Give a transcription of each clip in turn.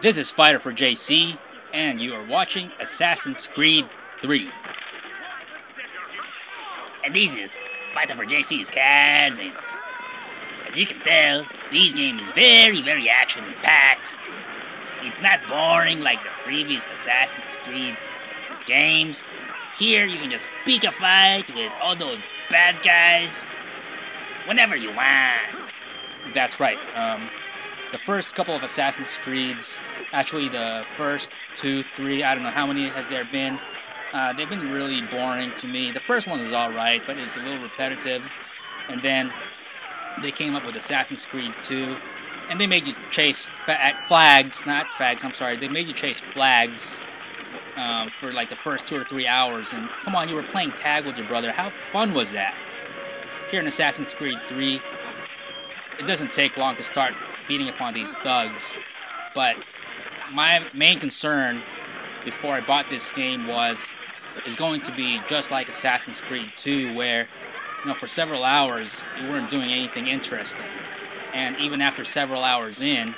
This is Fighter for JC, and you are watching Assassin's Creed 3. And this is Fighter for JC's cousin. As you can tell, this game is very action-packed. It's not boring like the previous Assassin's Creed games. Here, you can just pick a fight with all those bad guys whenever you want. That's right. The first couple of Assassin's Creeds, actually the first 2, 3, I don't know how many has there been, they've been really boring to me. The first one was alright, but it's a little repetitive. And then they came up with Assassin's Creed 2, and they made you chase flags, not fags, I'm sorry, they made you chase flags for like the first 2 or 3 hours. And come on, you were playing tag with your brother. How fun was that? Here in Assassin's Creed 3, it doesn't take long to start beating upon these thugs, but my main concern before I bought this game is going to be just like Assassin's Creed 2, where, you know, for several hours you weren't doing anything interesting, and even after several hours in,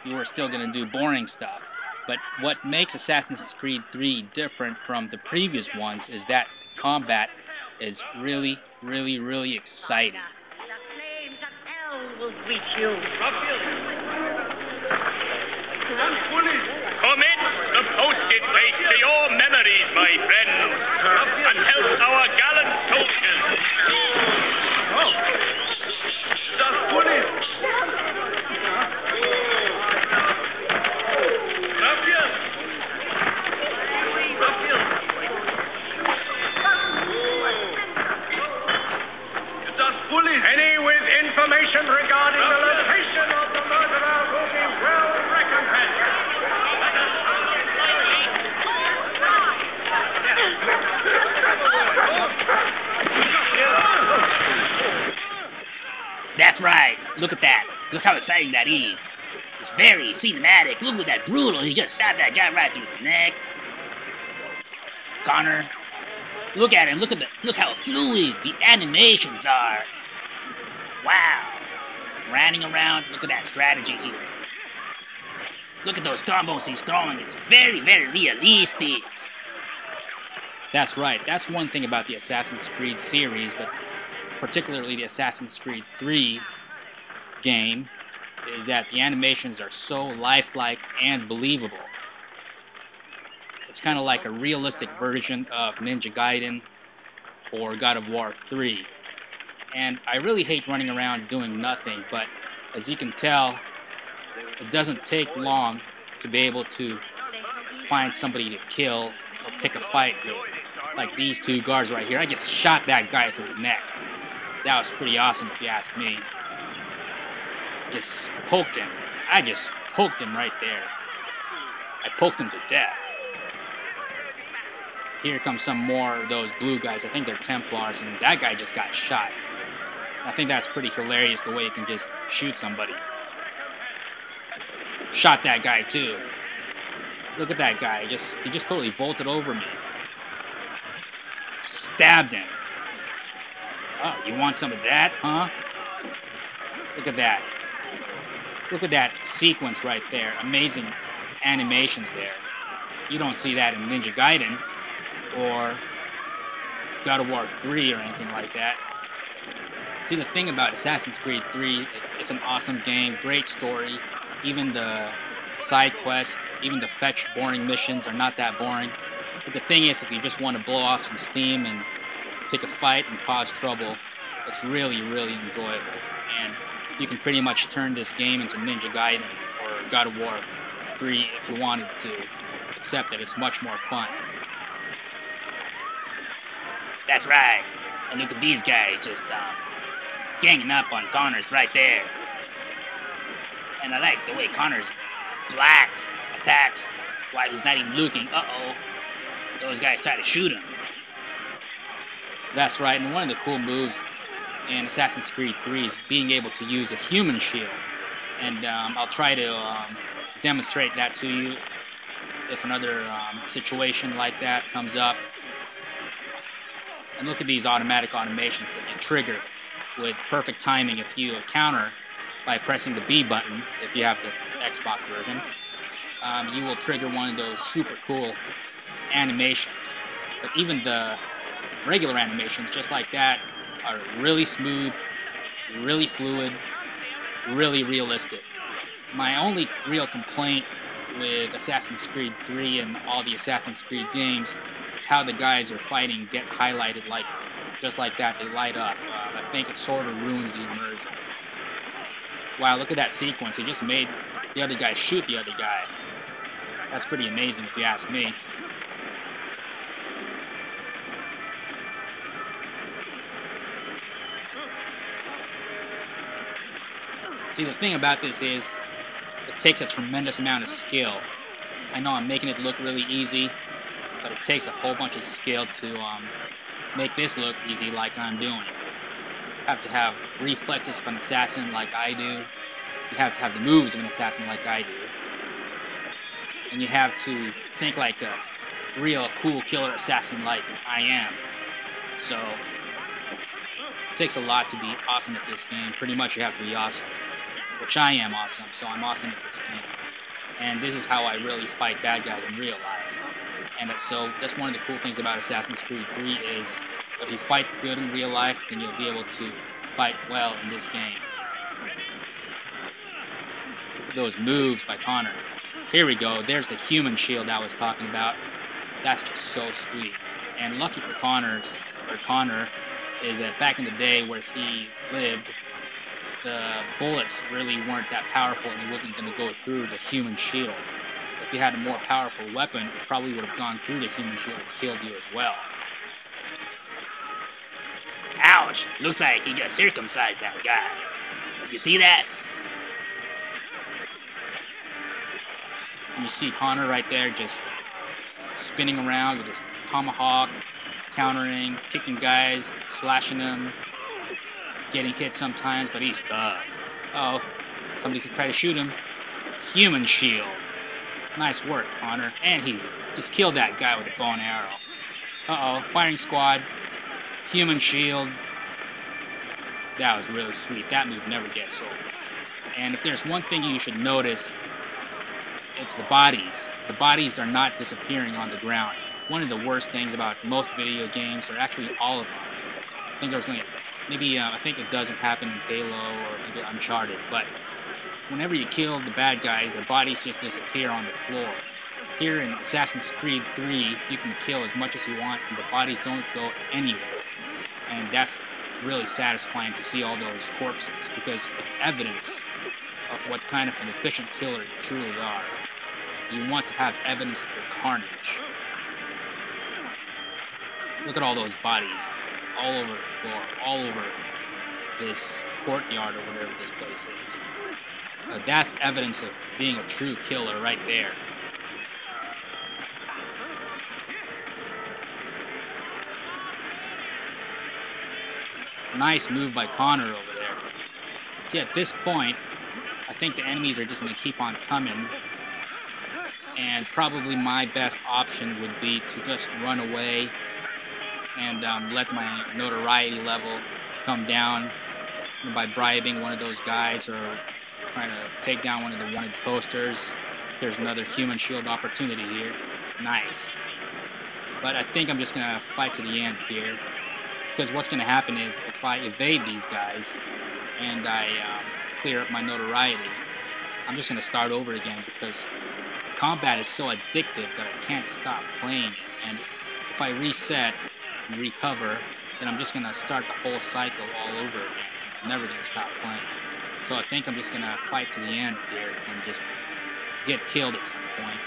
you were still going to do boring stuff. But what makes Assassin's Creed 3 different from the previous ones is that the combat is really exciting. Will reach you. Commit the posted face to your memories, my friends, and help our gallant soldiers. Any with information regarding the location of the murderer will be well recompensed. That's right. Look at that. Look how exciting that is. It's very cinematic. Look at that brutal. He just stabbed that guy right through the neck. Connor, look at him. Look how fluid the animations are. Wow. Running around. Look at that strategy here. Look at those combos he's throwing. It's very realistic. That's right. That's one thing about the Assassin's Creed series, but particularly the Assassin's Creed 3 game, is that the animations are so lifelike and believable. It's kind of like a realistic version of Ninja Gaiden or God of War 3. And I really hate running around doing nothing, but as you can tell, it doesn't take long to be able to find somebody to kill or pick a fight with. Like these two guards right here. I just shot that guy through the neck. That was pretty awesome if you ask me. Just poked him. I just poked him right there. I poked him to death. Here come some more of those blue guys. I think they're Templars, and that guy just got shot. I think that's pretty hilarious, the way you can just shoot somebody. Shot that guy too. Look at that guy. He just totally vaulted over me. Stabbed him. Oh, you want some of that, huh? Look at that. Look at that sequence right there. Amazing animations there. You don't see that in Ninja Gaiden or God of War 3 or anything like that. See, the thing about Assassin's Creed 3 is it's an awesome game, great story. Even the side quests, even the fetch boring missions are not that boring. But the thing is, if you just want to blow off some steam and pick a fight and cause trouble, it's really enjoyable. And you can pretty much turn this game into Ninja Gaiden or God of War 3 if you wanted to, except that it's much more fun. That's right. And look at these guys just ganging up on Connor's right there. And I like the way Connor's black attacks while he's not even looking. Uh-oh. Those guys try to shoot him. That's right, and one of the cool moves in Assassin's Creed 3 is being able to use a human shield. And I'll try to demonstrate that to you if another situation like that comes up. And look at these automatic automations that you trigger with perfect timing if you counter by pressing the B button if you have the Xbox version. you will trigger one of those super cool animations. But even the regular animations, just like that, are really smooth, really fluid, really realistic. My only real complaint with Assassin's Creed 3 and all the Assassin's Creed games is how the guys are fighting get highlighted like just like that. They light up. I think it sort of ruins the immersion. Wow, look at that sequence. He just made the other guy shoot the other guy. That's pretty amazing if you ask me. See, the thing about this is, it takes a tremendous amount of skill. I know I'm making it look really easy, but it takes a whole bunch of skill to make this look easy like I'm doing. You have to have reflexes of an assassin like I do. You have to have the moves of an assassin like I do. And you have to think like a real cool killer assassin like I am. So, it takes a lot to be awesome at this game. Pretty much you have to be awesome. Which I am awesome, so I'm awesome at this game. And this is how I really fight bad guys in real life. And so that's one of the cool things about Assassin's Creed 3 is if you fight good in real life, then you'll be able to fight well in this game. Look at those moves by Connor. Here we go. There's the human shield I was talking about. That's just so sweet. And lucky for Connor is that back in the day where he lived, the bullets really weren't that powerful and he wasn't going to go through the human shield. If you had a more powerful weapon, it probably would have gone through the human shield and killed you as well. Ouch! Looks like he just circumcised that guy. Did you see that? And you see Connor right there just spinning around with his tomahawk, countering, kicking guys, slashing them, getting hit sometimes, but he's tough. Uh-oh, somebody's gonna try to shoot him. Human shield. Nice work, Connor. And he just killed that guy with a bow and arrow. Uh-oh, firing squad. Human shield. That was really sweet. That move never gets old. And if there's one thing you should notice, it's the bodies. The bodies are not disappearing on the ground. One of the worst things about most video games, or actually all of them, I think there's only I think it doesn't happen in Halo or maybe Uncharted, but whenever you kill the bad guys, their bodies just disappear on the floor. Here in Assassin's Creed 3, you can kill as much as you want, and the bodies don't go anywhere. And that's really satisfying to see all those corpses, because it's evidence of what kind of an efficient killer you truly are. You want to have evidence of your carnage. Look at all those bodies. All over the floor, all over this courtyard or whatever this place is. That's evidence of being a true killer right there. Nice move by Connor over there. See, at this point, I think the enemies are just going to keep on coming. And probably my best option would be to just run away and let my notoriety level come down by bribing one of those guys or trying to take down one of the wanted posters. Here's another human shield opportunity here. Nice. But I think I'm just going to fight to the end here, because what's going to happen is if I evade these guys and I clear up my notoriety, I'm just going to start over again, because the combat is so addictive that I can't stop playing it. And if I reset and recover, then I'm just going to start the whole cycle all over again. I'm never going to stop playing. So I think I'm just going to fight to the end here and just get killed at some point.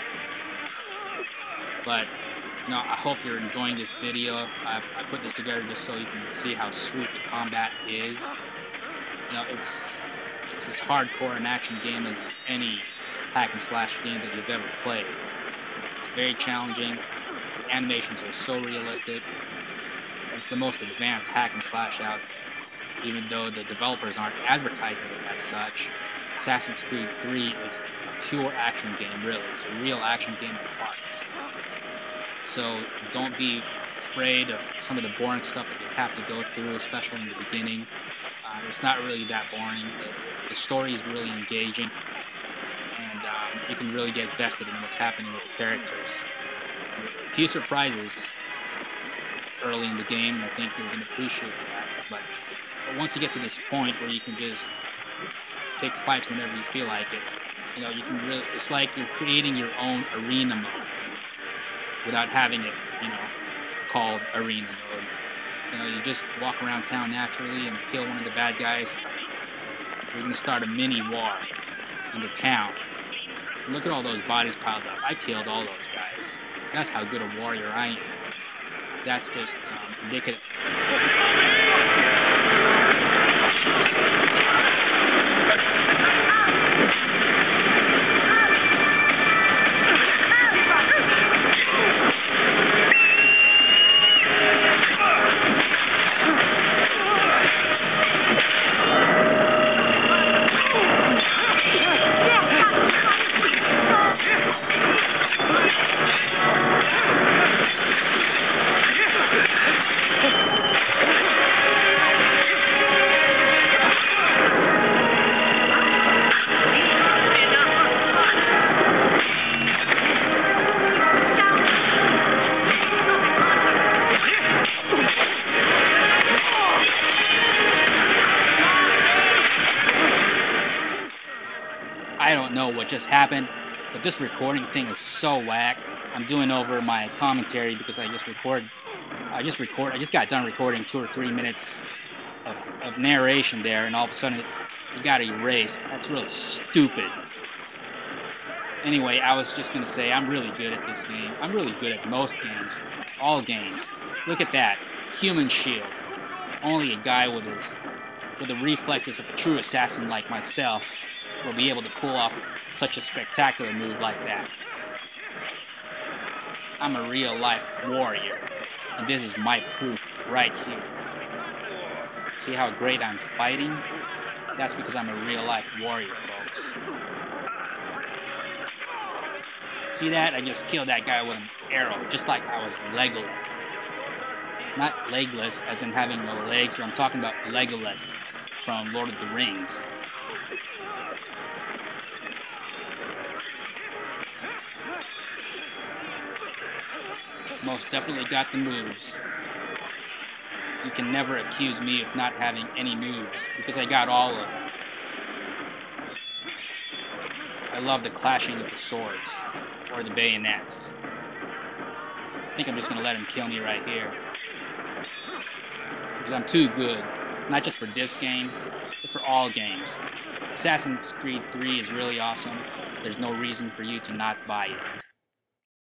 But, I hope you're enjoying this video. I put this together just so you can see how sweet the combat is. It's as hardcore an action game as any hack and slash game that you've ever played. It's very challenging. The animations are so realistic. It's the most advanced hack and slash out there. Even though the developers aren't advertising it as such, Assassin's Creed 3 is a pure action game, really. It's a real action game at heart. So don't be afraid of some of the boring stuff that you have to go through, especially in the beginning. It's not really that boring. The story is really engaging. And you can really get vested in what's happening with the characters. A few surprises early in the game, and I think you're going to appreciate that. But once you get to this point where you can just pick fights whenever you feel like it, you know, you can really, it's like you're creating your own arena mode without having it, you know, called arena mode. You know, you just walk around town naturally and kill one of the bad guys. We're going to start a mini war in the town. And look at all those bodies piled up. I killed all those guys. That's how good a warrior I am. That's just indicative. I don't know what just happened, but this recording thing is so whack. I'm doing over my commentary because I just got done recording 2 or 3 minutes of narration there, and all of a sudden it got erased. That's really stupid. Anyway, I was just gonna say I'm really good at this game. I'm really good at most games, all games. Look at that, human shield. Only a guy with the reflexes of a true assassin like myself will be able to pull off such a spectacular move like that. I'm a real-life warrior, and this is my proof right here. See how great I'm fighting? That's because I'm a real-life warrior, folks. See that? I just killed that guy with an arrow, just like I was Legolas. Not legless, as in having no legs, or I'm talking about Legolas from Lord of the Rings. Most definitely got the moves. You can never accuse me of not having any moves, because I got all of them. I love the clashing of the swords, or the bayonets. I think I'm just going to let him kill me right here. Because I'm too good, not just for this game, but for all games. Assassin's Creed 3 is really awesome. There's no reason for you to not buy it.